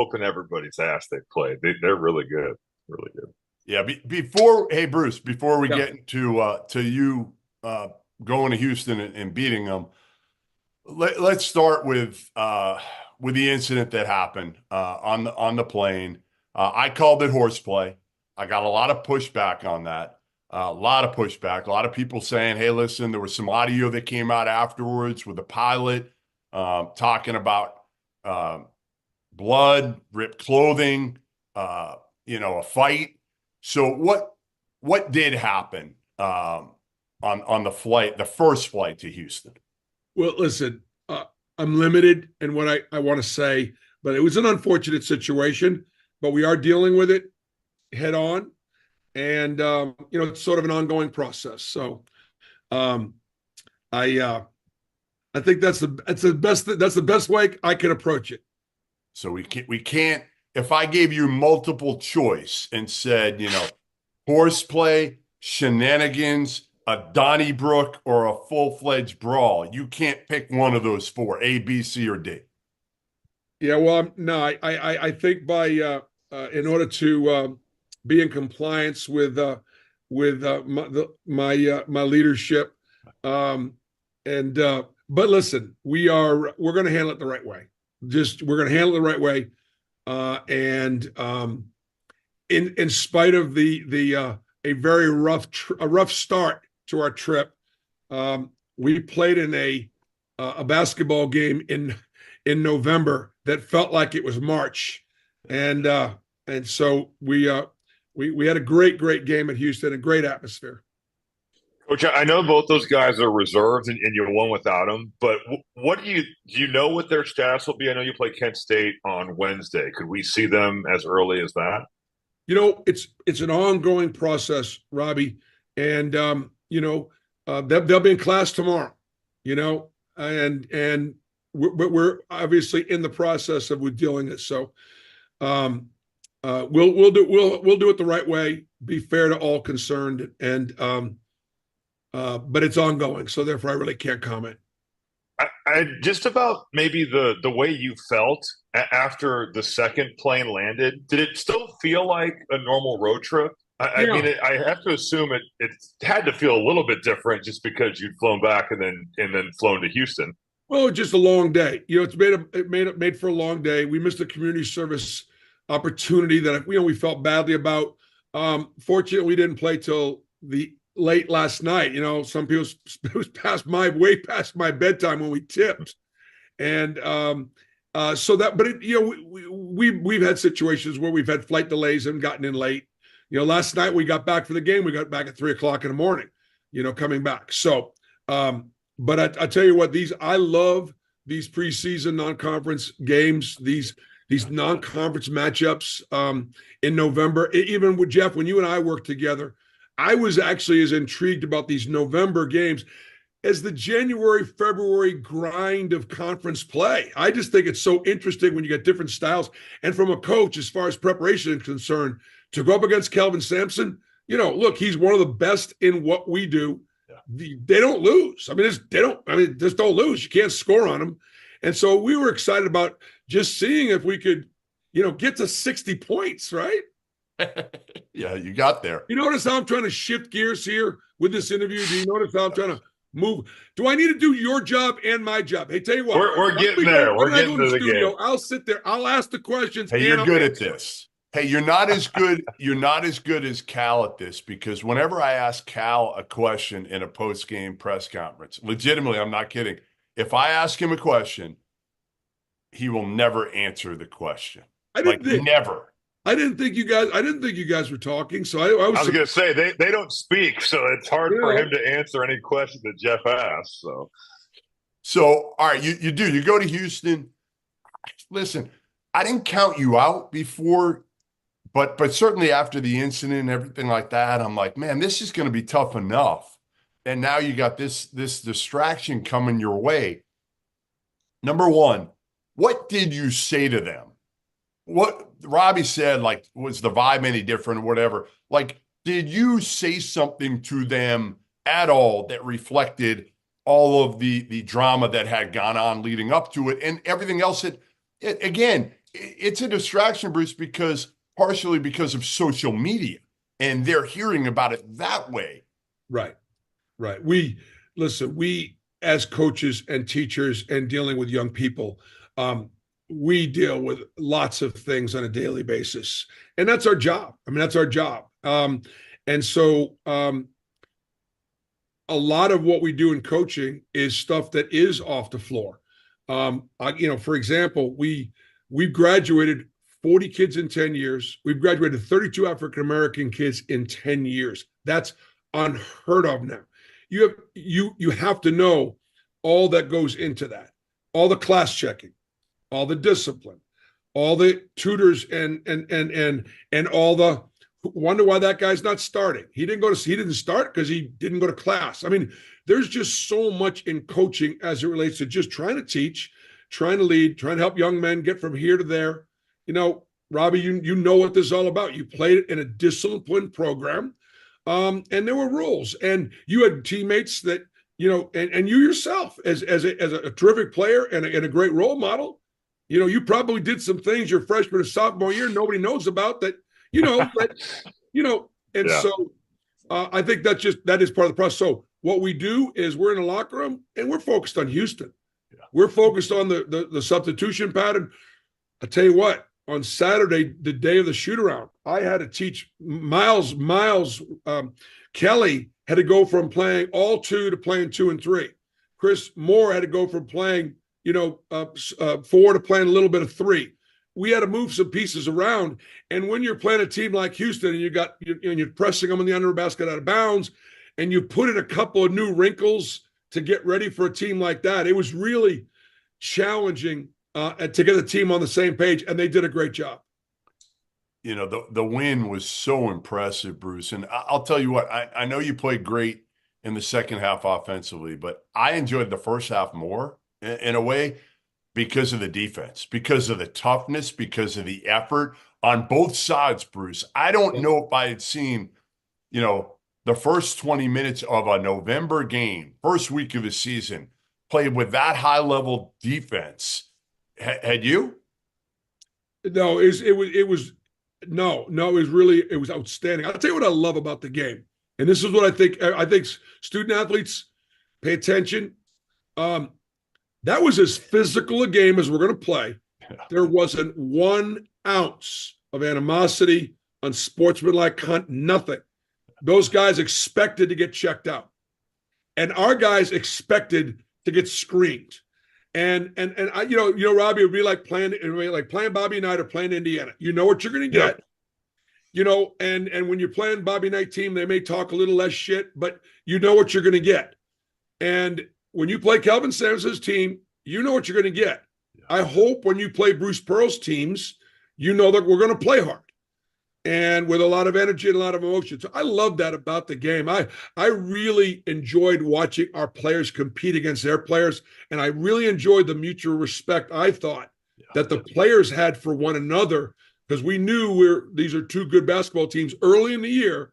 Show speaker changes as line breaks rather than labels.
whooping everybody's ass they played. They're really good. Really good.
Yeah. Hey, Bruce, before we
Yeah.
get to you going to Houston and beating them, let's start with the incident that happened on the plane. I called it horseplay. I got a lot of pushback on that. A lot of pushback. A lot of people saying, "Hey, listen, there was some audio that came out afterwards with the pilot talking about uh, blood, ripped clothing, a fight." So what did happen on the flight, the first flight to Houston?
Well, listen, I'm limited in what I want to say, but it was an unfortunate situation, but we are dealing with it head on. And, it's sort of an ongoing process. So um, I think that's the best way I can approach it.
So we can't, if I gave you multiple choice and said, horseplay, shenanigans, a Donnybrook, or a full-fledged brawl, you can't pick one of those four, A, B, C, or D.
Yeah, well, no, I think by in order to be in compliance with my leadership, and but listen, we're going to handle it the right way. We're going to handle it the right way, and in spite of the a very rough start to our trip, we played in a basketball game in November that felt like it was March, and so we had a great game at Houston, a great atmosphere.
Coach, I know both those guys are reserves, and you're one without them. But what do you know what their status will be? I know you play Kent State on Wednesday. Could we see them as early as that?
It's an ongoing process, Robbie, and they'll be in class tomorrow. And we're obviously in the process of dealing it. So we'll do it the right way, be fair to all concerned, and but it's ongoing, so therefore I really can't comment.
I just about maybe the way you felt after the second plane landed. Did it still feel like a normal road trip? I
Yeah.
mean, I have to assume it had to feel a little bit different just because you'd flown back and then flown to Houston.
Well, just a long day. It's made for a long day. We missed a community service opportunity that we felt badly about. Fortunately, we didn't play till the late last night. Some people it was way past my bedtime when we tipped, and so that. But we've had situations where we've had flight delays and gotten in late. Last night we got back for the game. We got back at 3 o'clock in the morning. Coming back. So, but I tell you what, I love these preseason non-conference games. These non-conference matchups in November. Even with Jeff, when you and I worked together, I was actually as intrigued about these November games as the January, February grind of conference play. I just think it's so interesting when you get different styles. And from a coach, as far as preparation is concerned, to go up against Kelvin Sampson, look, he's one of the best in what we do. Yeah. They don't lose. Just don't lose. You can't score on them. And so we were excited about just seeing if we could, get to 60 points, right?
Yeah, you got there.
You notice how I'm trying to shift gears here with this interview? Do you notice how I'm trying to move? Do I need to do your job and my job? Hey, tell you what.
We're getting there. We're getting to the game.
I'll sit there. I'll ask the questions.
Hey, you're good at this. Hey, you're not as good. You're not as good as Cal at this, because whenever I ask Cal a question in a post-game press conference, legitimately, I'm not kidding. If I ask him a question, he will never answer the question. Never.
I didn't think you guys were talking. So I was
going to say they don't speak, so it's hard for him to answer any question that Jeff asks.
So all right, you do. You go to Houston. Listen, I didn't count you out before, but certainly after the incident and everything like that, I'm like, man, this is going to be tough enough. And now you got this distraction coming your way. Number one, what did you say to them? What Robbie said, was the vibe any different or whatever? Did you say something to them at all that reflected all of the drama that had gone on leading up to it and everything else again, it's a distraction, Bruce, partially because of social media, and they're hearing about it that way.
Right. We as coaches and teachers and dealing with young people, we deal with lots of things on a daily basis, and that's our job. I mean, that's our job. And so a lot of what we do in coaching is stuff that is off the floor. For example, we've graduated 40 kids in 10 years. We've graduated 32 African-American kids in 10 years. That's unheard of now. You have to know all that goes into that, all the class checking, all the discipline, all the tutors, and all the wonder why that guy's not starting. He didn't start because he didn't go to class. I mean, there's just so much in coaching as it relates to just trying to teach, trying to lead, trying to help young men get from here to there. Robbie, you know what this is all about. You played it in a disciplined program, and there were rules, and you had teammates that and you yourself as a terrific player and a great role model. You probably did some things your freshman or sophomore year nobody knows about that. So I think that is part of the process. So what we do is we're in the locker room and we're focused on Houston. Yeah. We're focused on the substitution pattern. I tell you what, on Saturday, the day of the shoot around, I had to teach Miles Kelly had to go from playing all 2 to playing 2 and 3. Chris Moore had to go from playing 4 to playing a little bit of 3. We had to move some pieces around. And when you're playing a team like Houston and you're pressing them in the under basket out of bounds, and you put in a couple of new wrinkles to get ready for a team like that, it was really challenging to get the team on the same page, and they did a great job.
The win was so impressive, Bruce. And I'll tell you what, I know you played great in the second half offensively, but I enjoyed the first half more in a way, because of the defense, because of the toughness, because of the effort on both sides, Bruce. I don't know if I had seen, the first 20 minutes of a November game, first week of the season, played with that high-level defense. Had you?
No, it was outstanding. I'll tell you what I love about the game. And this is what I think student athletes pay attention. That was as physical a game as we're going to play. There wasn't 1 ounce of animosity, unsportsmanlike conduct, nothing. Those guys expected to get checked out, and our guys expected to get screened. And I, Robbie, it would be like playing Bobby Knight or playing Indiana. You know what you're going to get. And when you're playing Bobby Knight team, they may talk a little less shit, but you know what you're going to get. And when you play Kelvin Sampson's team, you know what you're going to get. Yeah. I hope when you play Bruce Pearl's teams, you know that we're going to play hard and with a lot of energy and a lot of emotion. So I love that about the game. I really enjoyed watching our players compete against their players, and I really enjoyed the mutual respect I thought that the players had for one another, because we knew these are 2 good basketball teams early in the year.